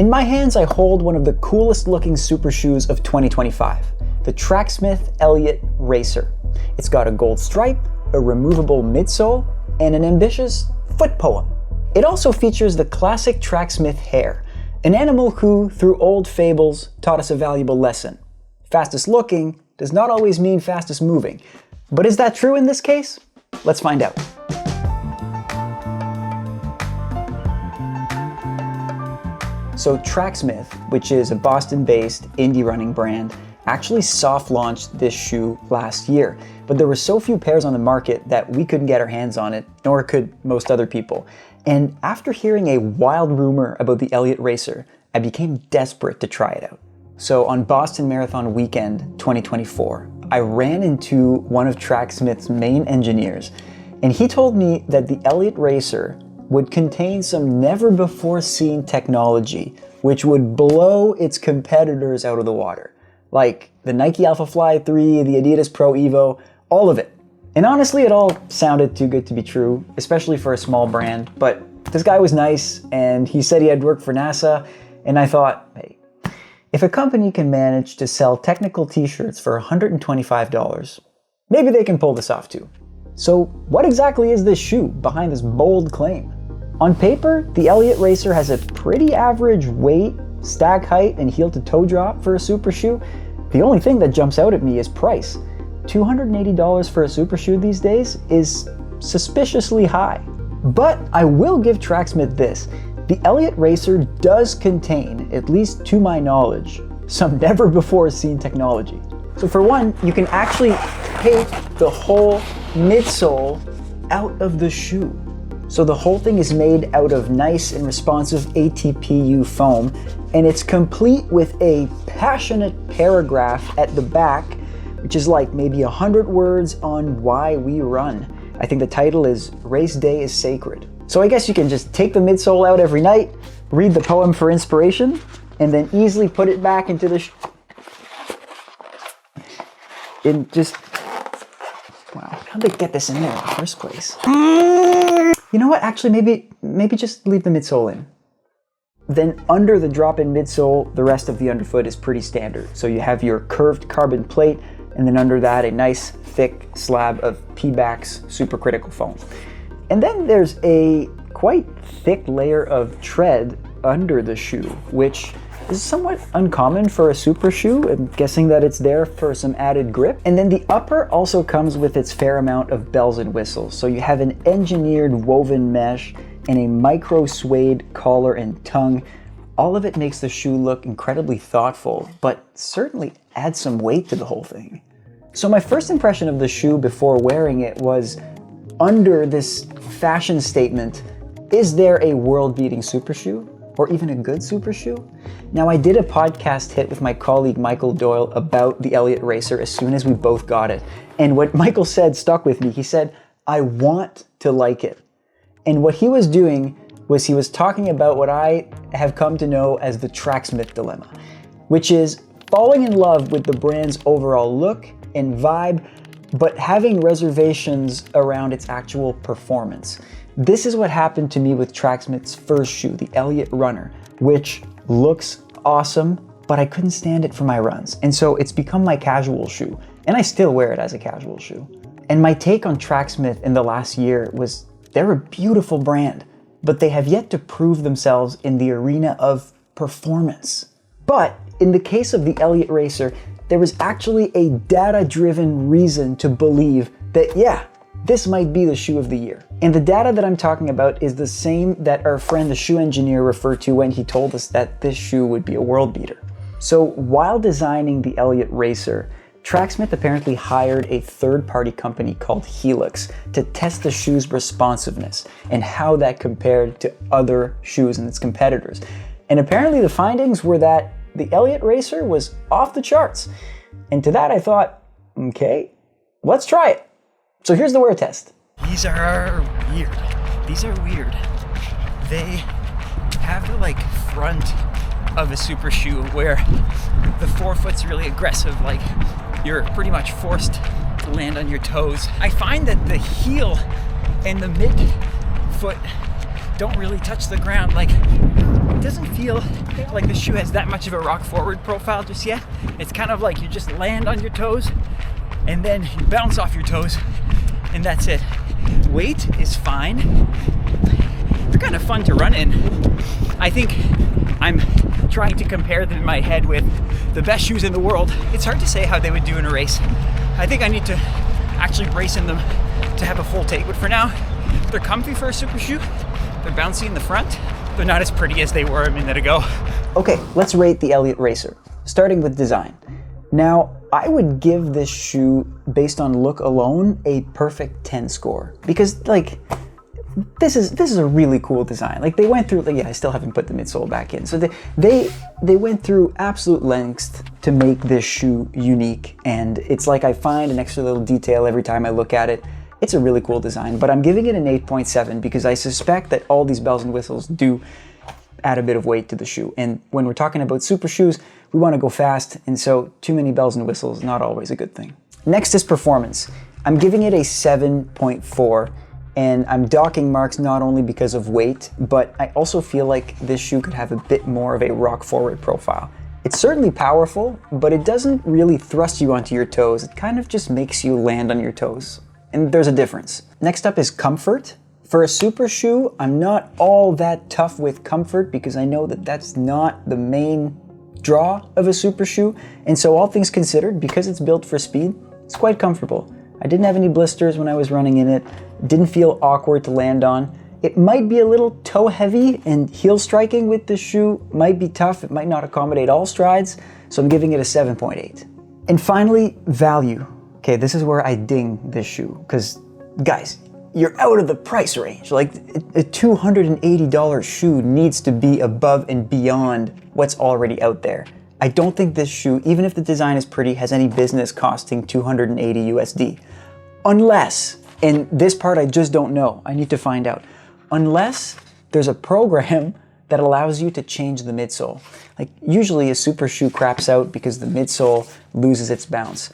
In my hands, I hold one of the coolest looking super shoes of 2025, the Tracksmith Eliot Racer. It's got a gold stripe, a removable midsole, and an ambitious foot poem. It also features the classic Tracksmith hare, an animal who, through old fables, taught us a valuable lesson. Fastest looking does not always mean fastest moving. But is that true in this case? Let's find out. So Tracksmith, which is a Boston-based indie running brand, actually soft launched this shoe last year, but there were so few pairs on the market that we couldn't get our hands on it, nor could most other people. And after hearing a wild rumor about the Eliot Racer, I became desperate to try it out. So on Boston Marathon weekend 2024, I ran into one of Tracksmith's main engineers, and he told me that the Eliot Racer would contain some never-before-seen technology which would blow its competitors out of the water. Like the Nike Alphafly 3, the Adidas Pro Evo, all of it. And honestly, it all sounded too good to be true, especially for a small brand, but this guy was nice, and he said he had worked for NASA, and I thought, hey, if a company can manage to sell technical t-shirts for $125, maybe they can pull this off too. So what exactly is this shoe behind this bold claim? On paper, the Eliot Racer has a pretty average weight, stack height, and heel-to-toe drop for a super shoe. The only thing that jumps out at me is price. $280 for a super shoe these days is suspiciously high. But I will give Tracksmith this. The Eliot Racer does contain, at least to my knowledge, some never-before-seen technology. So for one, you can actually take the whole midsole out of the shoe. So the whole thing is made out of nice and responsive ATPU foam, and it's complete with a passionate paragraph at the back, which is like maybe 100 words on why we run. I think the title is Race Day is Sacred. So I guess you can just take the midsole out every night, read the poem for inspiration, and then easily put it back into the wow, how'd they get this in there in the first place? You know what, actually maybe just leave the midsole in. Then under the drop-in midsole, the rest of the underfoot is pretty standard. So you have your curved carbon plate, and then under that a nice thick slab of Pebax supercritical foam. And then there's a quite thick layer of tread under the shoe, which is somewhat uncommon for a super shoe. I'm guessing that it's there for some added grip. And then the upper also comes with its fair amount of bells and whistles. So you have an engineered woven mesh and a micro suede collar and tongue. All of it makes the shoe look incredibly thoughtful, but certainly adds some weight to the whole thing. So my first impression of the shoe before wearing it was, under this fashion statement, is there a world-beating super shoe? Or even a good super shoe? Now, I did a podcast hit with my colleague Michael Doyle about the Eliot Racer as soon as we both got it. And what Michael said stuck with me. He said, I want to like it. And what he was doing was he was talking about what I have come to know as the Tracksmith dilemma, which is falling in love with the brand's overall look and vibe, but having reservations around its actual performance. This is what happened to me with Tracksmith's first shoe, the Eliot Runner, which looks awesome, but I couldn't stand it for my runs. And so it's become my casual shoe, and I still wear it as a casual shoe. And my take on Tracksmith in the last year was they're a beautiful brand, but they have yet to prove themselves in the arena of performance. But in the case of the Eliot Racer, there was actually a data-driven reason to believe that, yeah, this might be the shoe of the year. And the data that I'm talking about is the same that our friend the shoe engineer referred to when he told us that this shoe would be a world beater. So while designing the Eliot Racer, Tracksmith apparently hired a third-party company called Helix to test the shoe's responsiveness and how that compared to other shoes and its competitors. And apparently the findings were that the Eliot Racer was off the charts. And to that I thought, okay, let's try it. So here's the wear test. These are weird. These are weird. They have the like front of a super shoe where the forefoot's really aggressive, like you're pretty much forced to land on your toes. I find that the heel and the mid foot don't really touch the ground. Like it doesn't feel like the shoe has that much of a rock forward profile just yet. It's kind of like you just land on your toes and then you bounce off your toes and that's it. Weight is fine. They're kind of fun to run in. I think I'm trying to compare them in my head with the best shoes in the world. It's hard to say how they would do in a race. I think I need to actually race in them to have a full take, but for now, they're comfy for a super shoe. They're bouncy in the front. They're not as pretty as they were a minute ago. Okay, let's rate the Eliot Racer, starting with design. Now, I would give this shoe, based on look alone, a perfect 10 score. Because, like, this is a really cool design. Like, they went through, like, yeah, I still haven't put the midsole back in. So they went through absolute lengths to make this shoe unique. And it's like I find an extra little detail every time I look at it. It's a really cool design, but I'm giving it an 8.7 because I suspect that all these bells and whistles do add a bit of weight to the shoe. And when we're talking about super shoes, we want to go fast, and so too many bells and whistles, not always a good thing. Next is performance. I'm giving it a 7.4, and I'm docking marks not only because of weight, but I also feel like this shoe could have a bit more of a rock forward profile. It's certainly powerful, but it doesn't really thrust you onto your toes. It kind of just makes you land on your toes. And there's a difference. Next up is comfort. For a super shoe, I'm not all that tough with comfort because I know that that's not the main draw of a super shoe. And so all things considered, because it's built for speed, it's quite comfortable. I didn't have any blisters when I was running in it. It didn't feel awkward to land on. It might be a little toe heavy, and heel striking with this shoe might be tough. It might not accommodate all strides. So I'm giving it a 7.8. And finally, value. Okay, this is where I ding this shoe, because guys, you're out of the price range. Like, a $280 shoe needs to be above and beyond what's already out there. I don't think this shoe, even if the design is pretty, has any business costing 280 USD. Unless, and this part I just don't know, I need to find out, unless there's a program that allows you to change the midsole. Like, usually a super shoe craps out because the midsole loses its bounce.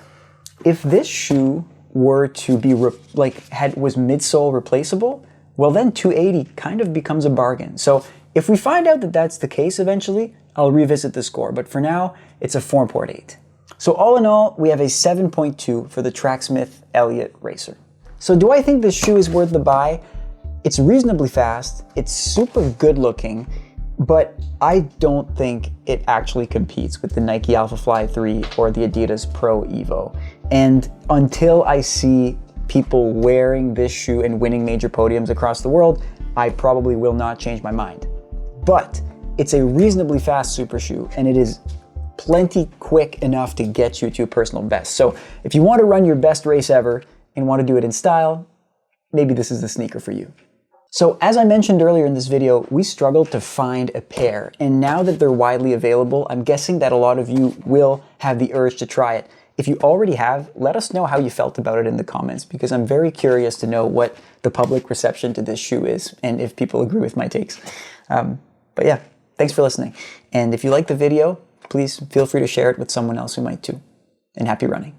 If this shoe were to be was midsole replaceable, well then 280 kind of becomes a bargain. So if we find out that that's the case eventually, I'll revisit the score, but for now it's a 4.8. So all in all, we have a 7.2 for the Tracksmith Eliot Racer. So do I think this shoe is worth the buy? It's reasonably fast, it's super good looking, but I don't think it actually competes with the Nike Alphafly 3 or the Adidas Pro Evo. And until I see people wearing this shoe and winning major podiums across the world, I probably will not change my mind. But it's a reasonably fast super shoe, and it is plenty quick enough to get you to a personal best. So if you want to run your best race ever and want to do it in style, maybe this is the sneaker for you. So as I mentioned earlier in this video, we struggled to find a pair, and now that they're widely available, I'm guessing that a lot of you will have the urge to try it. If you already have, let us know how you felt about it in the comments, because I'm very curious to know what the public reception to this shoe is and if people agree with my takes. But yeah, thanks for listening. And if you like the video, please feel free to share it with someone else who might too. And happy running.